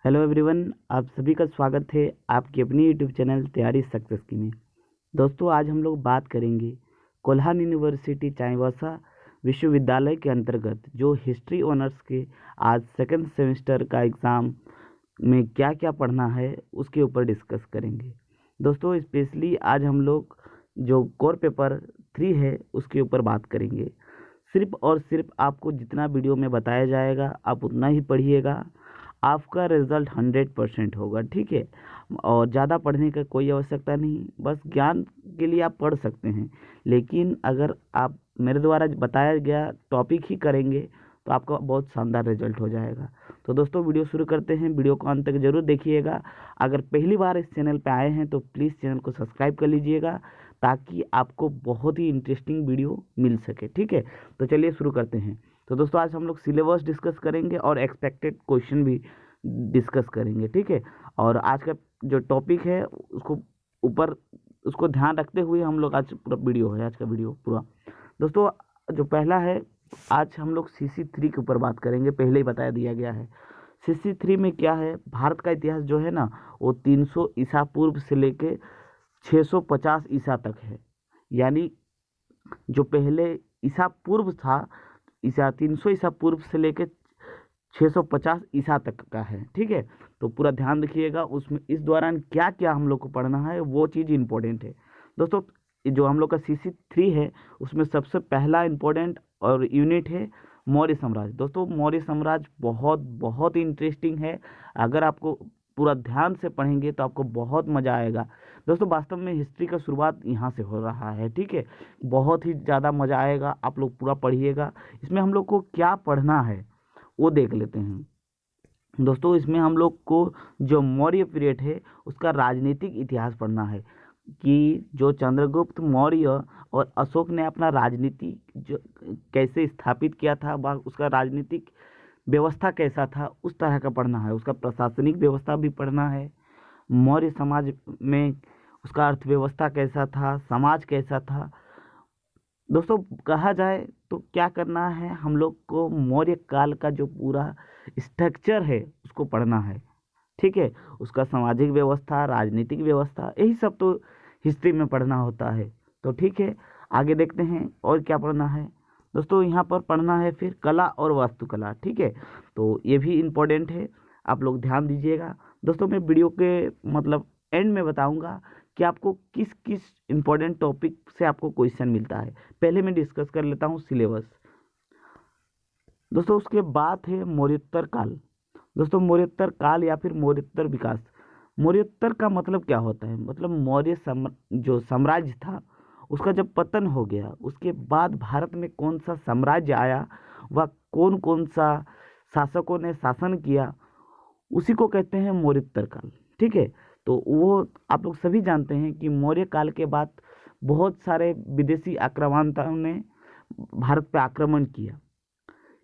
Hello everyone, आप सभी का स्वागत है आपकी अपनी यूट्यूब चैनल तैयारी सक्सेस की में। दोस्तों, आज हम लोग बात करेंगे कोल्हान यूनिवर्सिटी चाईबासा विश्वविद्यालय के अंतर्गत जो हिस्ट्री ऑनर्स के आज सेकंड सेमेस्टर का एग्ज़ाम में क्या क्या पढ़ना है उसके ऊपर डिस्कस करेंगे। दोस्तों, स्पेशली आज हम लोग जो कोर पेपर 3 है उसके ऊपर बात करेंगे। सिर्फ और सिर्फ आपको जितना वीडियो में बताया जाएगा आप उतना ही पढ़िएगा, आपका रिजल्ट 100% होगा। ठीक है, और ज़्यादा पढ़ने का कोई आवश्यकता नहीं, बस ज्ञान के लिए आप पढ़ सकते हैं। लेकिन अगर आप मेरे द्वारा बताया गया टॉपिक ही करेंगे तो आपका बहुत शानदार रिजल्ट हो जाएगा। तो दोस्तों, वीडियो शुरू करते हैं। वीडियो को अंत तक जरूर देखिएगा। अगर पहली बार इस चैनल पर आए हैं तो प्लीज़ चैनल को सब्सक्राइब कर लीजिएगा ताकि आपको बहुत ही इंटरेस्टिंग वीडियो मिल सके। ठीक है, तो चलिए शुरू करते हैं। तो दोस्तों, आज हम लोग सिलेबस डिस्कस करेंगे और एक्सपेक्टेड क्वेश्चन भी डिस्कस करेंगे। ठीक है, और आज का जो टॉपिक है उसको ध्यान रखते हुए हम लोग आज पूरा वीडियो है, आज का वीडियो पूरा। दोस्तों, जो पहला है, आज हम लोग CC3 के ऊपर बात करेंगे। पहले ही बता दिया गया है। CC3 में क्या है, भारत का इतिहास जो है ना वो 300 ईसा पूर्व से लेके 650 ईसा तक है। यानी जो पहले ईसा पूर्व था, 300 ईसा पूर्व से लेके 650 ईसा तक का है। ठीक है, तो पूरा ध्यान रखिएगा। उसमें इस दौरान क्या क्या हम लोग को पढ़ना है वो चीज़ इंपॉर्टेंट है। दोस्तों, जो हम लोग का CC3 है उसमें सबसे पहला इंपॉर्टेंट और यूनिट है मौर्य साम्राज्य। दोस्तों, मौर्य साम्राज्य बहुत बहुत इंटरेस्टिंग है। अगर आपको पूरा ध्यान से पढ़ेंगे तो आपको बहुत मज़ा आएगा। दोस्तों, वास्तव में हिस्ट्री का शुरुआत यहाँ से हो रहा है। ठीक है, बहुत ही ज़्यादा मज़ा आएगा, आप लोग पूरा पढ़िएगा। इसमें हम लोग को क्या पढ़ना है वो देख लेते हैं। दोस्तों, इसमें हम लोग को जो मौर्य पीरियड है उसका राजनीतिक इतिहास पढ़ना है कि जो चंद्रगुप्त मौर्य और अशोक ने अपना राजनीति जो कैसे स्थापित किया था, वह उसका राजनीतिक व्यवस्था कैसा था, उस तरह का पढ़ना है। उसका प्रशासनिक व्यवस्था भी पढ़ना है। मौर्य समाज में उसका अर्थव्यवस्था कैसा था, समाज कैसा था। दोस्तों, कहा जाए तो क्या करना है, हम लोग को मौर्य काल का जो पूरा स्ट्रक्चर है उसको पढ़ना है। ठीक है, उसका सामाजिक व्यवस्था, राजनीतिक व्यवस्था, यही सब तो हिस्ट्री में पढ़ना होता है। तो ठीक है, आगे देखते हैं और क्या पढ़ना है। दोस्तों, यहाँ पर पढ़ना है फिर कला और वास्तुकला। ठीक है, तो ये भी इम्पोर्टेंट है, आप लोग ध्यान दीजिएगा। दोस्तों, मैं वीडियो के मतलब एंड में बताऊंगा कि आपको किस किस इम्पोर्टेंट टॉपिक से आपको क्वेश्चन मिलता है। पहले मैं डिस्कस कर लेता हूँ सिलेबस। दोस्तों, उसके बाद है मौर्योत्तर काल। दोस्तों, मौर्योत्तर काल या फिर मौर्योत्तर विकास। मौर्योत्तर का मतलब क्या होता है, मतलब जो साम्राज्य था उसका जब पतन हो गया उसके बाद भारत में कौन सा साम्राज्य आया, वह कौन कौन सा शासकों ने शासन किया, उसी को कहते हैं मौर्योत्तर काल। ठीक है, तो वो आप लोग सभी जानते हैं कि मौर्य काल के बाद बहुत सारे विदेशी आक्रामणताओं ने भारत पे आक्रमण किया,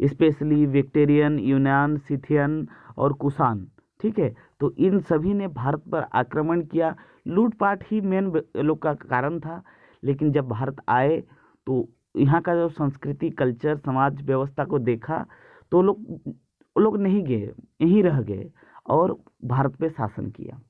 स्पेशली विक्टेरियन, यूनान, सिथियन और कुषाण। ठीक है, तो इन सभी ने भारत पर आक्रमण किया। लूटपाट ही मेन लोग का कारण था। लेकिन जब भारत आए तो यहाँ का जो संस्कृति, कल्चर, समाज व्यवस्था को देखा तो लोग नहीं गए, यहीं रह गए और भारत पे शासन किया।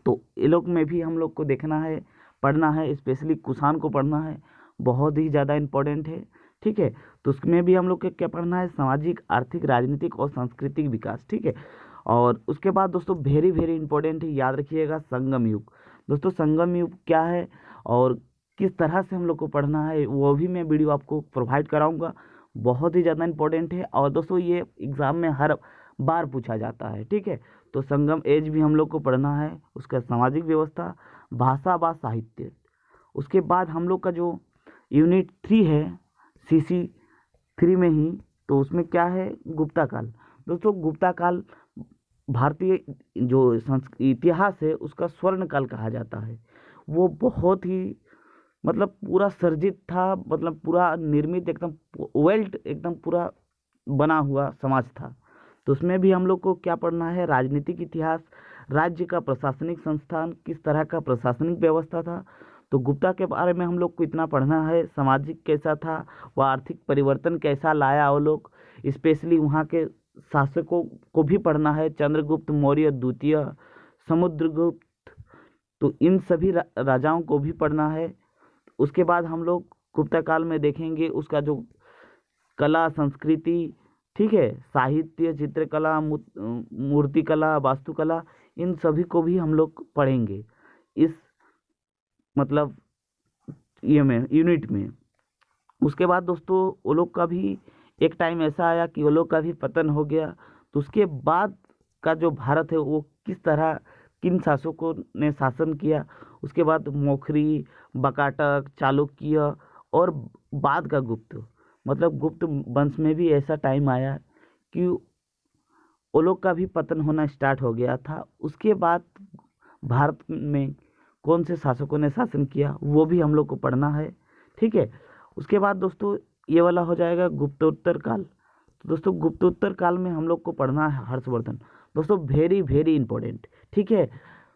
तो ये लोग में भी हम लोग को देखना है, पढ़ना है, स्पेशली कुषाण को पढ़ना है, बहुत ही ज़्यादा इम्पोर्टेंट है। ठीक है, तो उसमें भी हम लोग को क्या पढ़ना है, सामाजिक, आर्थिक, राजनीतिक और सांस्कृतिक विकास। ठीक है, और उसके बाद दोस्तों वेरी वेरी इंपॉर्टेंट है, याद रखिएगा, संगम युग। दोस्तों, संगम युग क्या है और किस तरह से हम लोग को पढ़ना है वो भी मैं वीडियो आपको प्रोवाइड कराऊंगा। बहुत ही ज़्यादा इंपॉर्टेंट है और दोस्तों ये एग्ज़ाम में हर बार पूछा जाता है। ठीक है, तो संगम एज भी हम लोग को पढ़ना है, उसका सामाजिक व्यवस्था, भाषा व साहित्य। उसके बाद हम लोग का जो यूनिट 3 है CC3 में ही, तो उसमें क्या है, गुप्ता काल। दोस्तों, गुप्ता काल भारतीय जो इतिहास है उसका स्वर्ण काल कहा जाता है। वो बहुत ही मतलब पूरा सर्जित था, मतलब पूरा निर्मित, एकदम वेल्ट, एकदम पूरा बना हुआ समाज था। तो उसमें भी हम लोग को क्या पढ़ना है, राजनीतिक इतिहास, राज्य का प्रशासनिक संस्थान, किस तरह का प्रशासनिक व्यवस्था था। तो गुप्ता के बारे में हम लोग को इतना पढ़ना है, सामाजिक कैसा था, वह आर्थिक परिवर्तन कैसा लाया वो लोग, स्पेशली वहाँ के शासकों को भी पढ़ना है, चंद्रगुप्त मौर्य द्वितीय, समुद्रगुप्त, तो इन सभी राजाओं को भी पढ़ना है। उसके बाद हम लोग गुप्ता काल में देखेंगे उसका जो कला संस्कृति, ठीक है, साहित्य, चित्रकला, मूर्तिकला, वास्तुकला, इन सभी को भी हम लोग पढ़ेंगे इस मतलब ये में यूनिट में। उसके बाद दोस्तों वो लोग का भी एक टाइम ऐसा आया कि वो लोग का भी पतन हो गया, तो उसके बाद का जो भारत है वो किस तरह किन शासकों ने शासन किया, उसके बाद मौखरी, बकाटक, चालुक्य और बाद का गुप्त, मतलब गुप्त वंश में भी ऐसा टाइम आया कि वो लोग का भी पतन होना स्टार्ट हो गया था। उसके बाद भारत में कौन से शासकों ने शासन किया वो भी हम लोग को पढ़ना है, ठीक है। उसके बाद दोस्तों ये वाला हो जाएगा गुप्तोत्तर काल। तो दोस्तों गुप्तोत्तर काल में हम लोग को पढ़ना है हर्षवर्धन। दोस्तों वेरी वेरी इंपॉर्टेंट, ठीक है,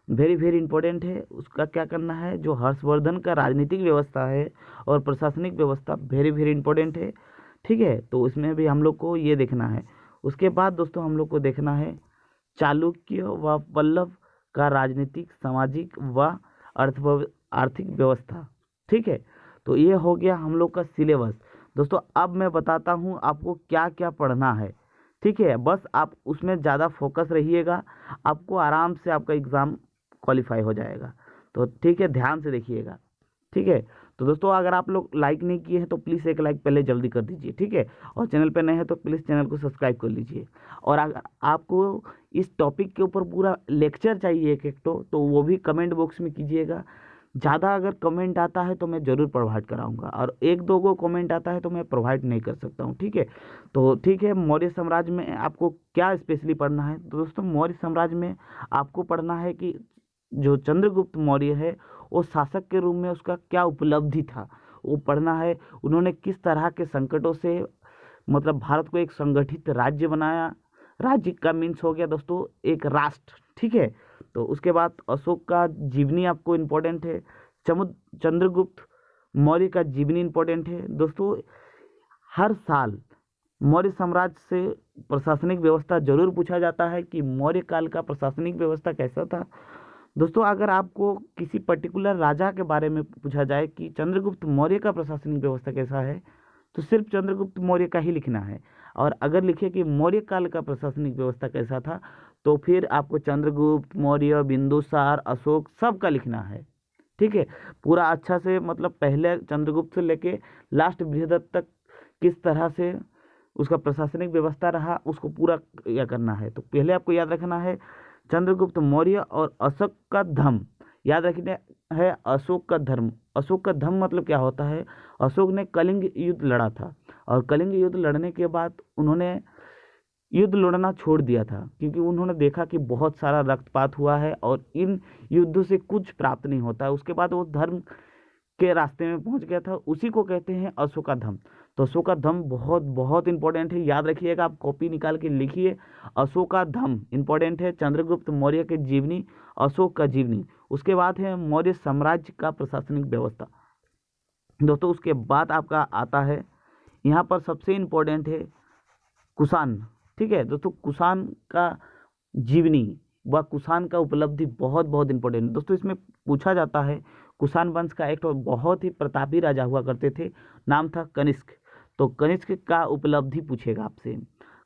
वेरी वेरी इंपॉर्टेंट है। उसका क्या करना है, जो हर्षवर्धन का राजनीतिक व्यवस्था है और प्रशासनिक व्यवस्था वेरी वेरी इंपॉर्टेंट है, ठीक है। तो उसमें भी हम लोग को ये देखना है। उसके बाद दोस्तों हम लोग को देखना है चालुक्य व पल्लव का राजनीतिक, सामाजिक व आर्थिक व्यवस्था, ठीक है। तो ये हो गया हम लोग का सिलेबस। दोस्तों अब मैं बताता हूँ आपको क्या क्या पढ़ना है, ठीक है। बस आप उसमें ज़्यादा फोकस रहिएगा, आपको आराम से आपका एग्ज़ाम क्वालिफाई हो जाएगा। तो ठीक है, ध्यान से देखिएगा, ठीक है। तो दोस्तों अगर आप लोग लाइक नहीं किए हैं तो प्लीज़ एक लाइक पहले जल्दी कर दीजिए, ठीक है। और चैनल पे नए हैं तो प्लीज़ चैनल को सब्सक्राइब कर लीजिए। और अगर आपको इस टॉपिक के ऊपर पूरा लेक्चर चाहिए एक एक तो वो भी कमेंट बॉक्स में कीजिएगा। ज़्यादा अगर कमेंट आता है तो मैं ज़रूर प्रोवाइड कराऊंगा, और एक दो को कमेंट आता है तो मैं प्रोवाइड नहीं कर सकता हूँ, ठीक है। तो ठीक है, मौर्य साम्राज्य में आपको क्या स्पेशली पढ़ना है, तो दोस्तों मौर्य साम्राज्य में आपको पढ़ना है कि जो चंद्रगुप्त मौर्य है वो शासक के रूप में उसका क्या उपलब्धि था, वो पढ़ना है। उन्होंने किस तरह के संकटों से मतलब भारत को एक संगठित राज्य बनाया, राज्य का मीन्स हो गया दोस्तों एक राष्ट्र, ठीक है। तो उसके बाद अशोक का जीवनी आपको इम्पोर्टेंट है, चंद्रगुप्त मौर्य का जीवनी इम्पोर्टेंट है। दोस्तों हर साल मौर्य साम्राज्य से प्रशासनिक व्यवस्था जरूर पूछा जाता है कि मौर्य काल का प्रशासनिक व्यवस्था कैसा था। दोस्तों अगर आपको किसी पर्टिकुलर राजा के बारे में पूछा जाए कि चंद्रगुप्त मौर्य का प्रशासनिक व्यवस्था कैसा है, तो सिर्फ चंद्रगुप्त मौर्य का ही लिखना है। और अगर लिखे कि मौर्य काल का प्रशासनिक व्यवस्था कैसा था, तो फिर आपको चंद्रगुप्त मौर्य, बिंदुसार, अशोक सब का लिखना है, ठीक है। पूरा अच्छा से मतलब पहले चंद्रगुप्त से लेके लास्ट बृहदत्त तक किस तरह से उसका प्रशासनिक व्यवस्था रहा उसको पूरा क्या करना है। तो पहले आपको याद रखना है चंद्रगुप्त मौर्य और अशोक का धर्म, याद रखना है अशोक का धर्म। अशोक का धर्म मतलब क्या होता है, अशोक ने कलिंग युद्ध लड़ा था, और कलिंग युद्ध लड़ने के बाद उन्होंने युद्ध लड़ना छोड़ दिया था, क्योंकि उन्होंने देखा कि बहुत सारा रक्तपात हुआ है और इन युद्धों से कुछ प्राप्त नहीं होता है। उसके बाद वो धर्म के रास्ते में पहुंच गया था, उसी को कहते हैं अशोकाधम। तो अशोकाधम बहुत बहुत इंपॉर्टेंट है, याद रखिएगा, आप कॉपी निकाल के लिखिए, अशोकाधम इंपॉर्टेंट है। चंद्रगुप्त मौर्य के जीवनी, अशोक का जीवनी। उसके बाद है मौर्य साम्राज्य का प्रशासनिक व्यवस्था। दोस्तों उसके बाद आपका आता है यहाँ पर सबसे इंपॉर्टेंट है कुषाण, ठीक है। दोस्तों कुषाण का जीवनी व कुषाण का उपलब्धि बहुत बहुत इंपॉर्टेंट है। दोस्तों इसमें पूछा जाता है कुषाण वंश का एक बहुत ही प्रतापी राजा हुआ करते थे, नाम था कनिष्क। तो कनिष्क का उपलब्धि पूछेगा आपसे,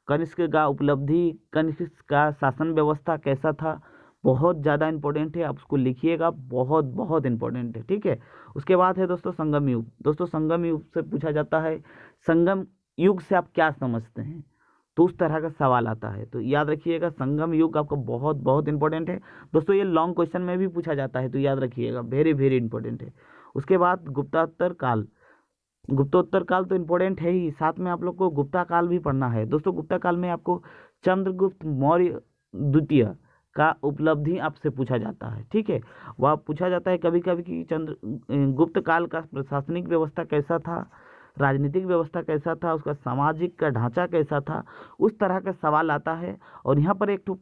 कनिष्क का उपलब्धि, कनिष्क का शासन व्यवस्था कैसा था, बहुत ज़्यादा इंपॉर्टेंट है, आप उसको लिखिएगा, बहुत बहुत इंपॉर्टेंट है, ठीक है। उसके बाद है दोस्तों संगम युग। दोस्तों संगम युग से पूछा जाता है संगम युग से आप क्या समझते हैं, तो उस तरह का सवाल आता है। तो याद रखिएगा संगम युग आपका बहुत बहुत इंपॉर्टेंट है। दोस्तों ये लॉन्ग क्वेश्चन में भी पूछा जाता है, तो याद रखिएगा, वेरी वेरी इंपॉर्टेंट है। उसके बाद गुप्तोत्तर काल। गुप्तोत्तर काल तो इंपॉर्टेंट है ही, साथ में आप लोग को गुप्ता काल भी पढ़ना है। दोस्तों गुप्ता काल में आपको चंद्रगुप्त मौर्य द्वितीय का उपलब्धि आपसे पूछा जाता है, ठीक है। वह पूछा जाता है कभी कभी कि गुप्त काल का प्रशासनिक व्यवस्था कैसा था, राजनीतिक व्यवस्था कैसा था, उसका सामाजिक का ढांचा कैसा था, उस तरह का सवाल आता है। और यहाँ पर एक तो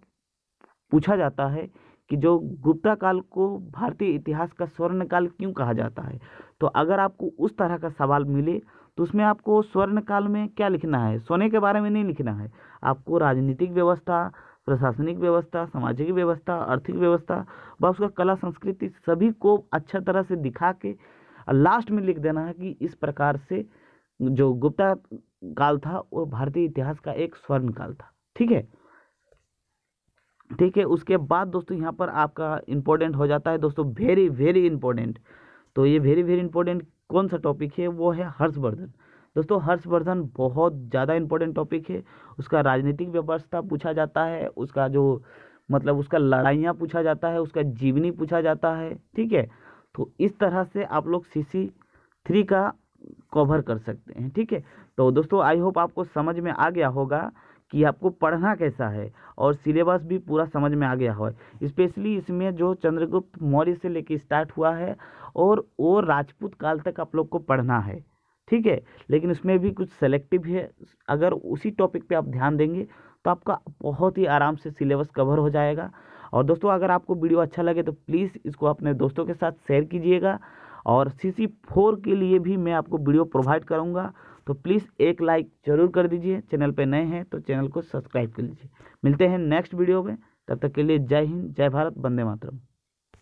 पूछा जाता है कि जो गुप्ता काल को भारतीय इतिहास का स्वर्ण काल क्यों कहा जाता है। तो अगर आपको उस तरह का सवाल मिले तो उसमें आपको स्वर्ण काल में क्या लिखना है, सोने के बारे में नहीं लिखना है, आपको राजनीतिक व्यवस्था, प्रशासनिक व्यवस्था, सामाजिक व्यवस्था, आर्थिक व्यवस्था व उसका कला संस्कृति सभी को अच्छा तरह से दिखा के लास्ट में लिख देना है कि इस प्रकार से जो गुप्ता काल था वो भारतीय इतिहास का एक स्वर्ण काल था। ठीक है, ठीक है। उसके बाद दोस्तों यहाँ पर आपका इम्पोर्टेंट हो जाता है दोस्तों, वेरी वेरी इंपॉर्टेंट। तो ये वेरी वेरी इंपॉर्टेंट कौन सा टॉपिक है, वो है हर्षवर्धन। दोस्तों हर्षवर्धन बहुत ज़्यादा इंपॉर्टेंट टॉपिक है। उसका राजनीतिक व्यवस्था पूछा जाता है, उसका जो मतलब उसका लड़ाइयाँ पूछा जाता है, उसका जीवनी पूछा जाता है। ठीक है, तो इस तरह से आप लोग CC3 का कवर कर सकते हैं। ठीक है, तो दोस्तों आई होप आपको समझ में आ गया होगा कि आपको पढ़ना कैसा है और सिलेबस भी पूरा समझ में आ गया हो। स्पेशली इसमें जो चंद्रगुप्त मौर्य से लेके स्टार्ट हुआ है और वो राजपूत काल तक आप लोग को पढ़ना है। ठीक है, लेकिन उसमें भी कुछ सेलेक्टिव है, अगर उसी टॉपिक पे आप ध्यान देंगे तो आपका बहुत ही आराम से सिलेबस कवर हो जाएगा। और दोस्तों अगर आपको वीडियो अच्छा लगे तो प्लीज़ इसको अपने दोस्तों के साथ शेयर कीजिएगा, और CC4 के लिए भी मैं आपको वीडियो प्रोवाइड करूँगा, तो प्लीज़ एक लाइक ज़रूर कर दीजिए। चैनल पे नए हैं तो चैनल को सब्सक्राइब कर लीजिए। मिलते हैं नेक्स्ट वीडियो में, तब तक के लिए जय हिंद, जय भारत, वंदे मातरम।